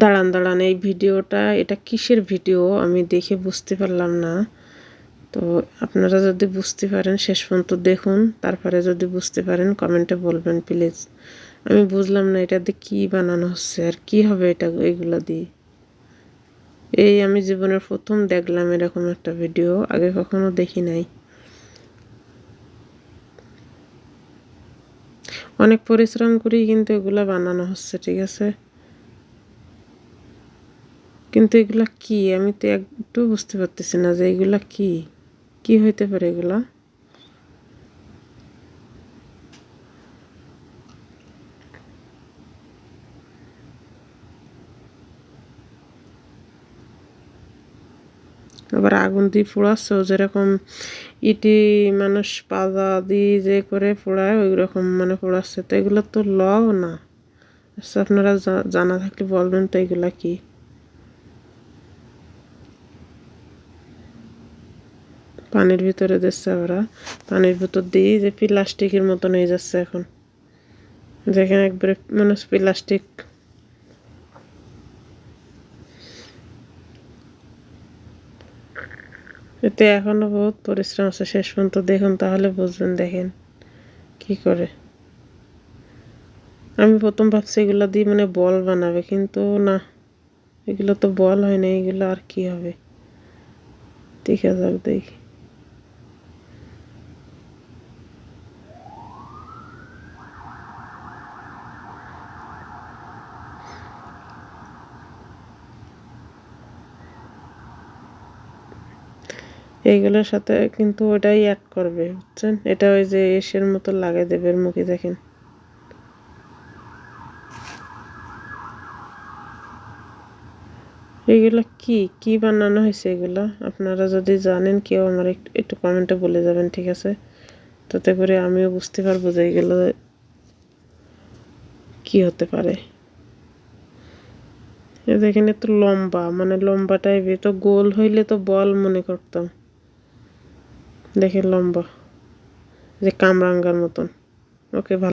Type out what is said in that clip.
দাঁড়ান দাঁড়ান, এই ভিডিওটা এটা কিসের ভিডিও আমি দেখে বুঝতে পারলাম না। তো আপনারা যদি বুঝতে পারেন শেষ পর্যন্ত দেখুন, তারপরে যদি বুঝতে পারেন কমেন্টে বলবেন প্লিজ। আমি বুঝলাম না এটা দিয়ে কী বানানো হচ্ছে আর কি হবে এটা এইগুলো দিয়ে। এই আমি জীবনের প্রথম দেখলাম এরকম একটা ভিডিও, আগে কখনো দেখি নাই। অনেক পরিশ্রম করেই কিন্তু এগুলা বানানো হচ্ছে, ঠিক আছে, কিন্তু এগুলা কি আমি তো একটু বুঝতে পারতেছি না যে এগুলা কি কি হইতে পারে এগুলা। আবার আগুন দিয়ে পোড়াচ্ছে, যেরকম ইটি মানুষ পাজা দিয়ে যে করে পোড়ায় ওই রকম মানে পোড়াচ্ছে। তো এগুলো তো লও না। আচ্ছা, আপনারা জানা থাকলে বলবেন তো এগুলা কি। পানির ভিতরে দিচ্ছে, ওরা পানির ভিতর দিয়ে যে প্লাস্টিকের মতন হয়ে যাচ্ছে এখন, যেখানে একবারে মানুষ প্লাস্টিক। এতে এখনো বহুত পরিশ্রম আছে, শেষ পর্যন্ত দেখুন তাহলে বুঝবেন। দেখেন কি করে। আমি প্রথম ভাবছি এগুলো দিয়ে মানে বল বানাবে, কিন্তু না, এগুলো তো বল হয় না, এগুলো আর কি হবে দেখা যাক দেখি। এইগুলোর সাথে কিন্তু ওটাই অ্যাড করবে, বুঝছেন, এটা ওই যে এসের মতো লাগাই দেবে এর মুখে। দেখেন এগুলো কি কি বানানো হয়েছে এগুলো। আপনারা যদি জানেন কেউ আমার একটু কমেন্টে বলে যাবেন, ঠিক আছে, তাতে করে আমিও বুঝতে পারবো যে এগুলো কি হতে পারে। দেখেন এত লম্বা, মানে লম্বা টাইপের, তো গোল হইলে তো বল মনে করতাম। দেখেন লম্বা, যে কামরাঙ্গার মতন। ওকে, ভালো।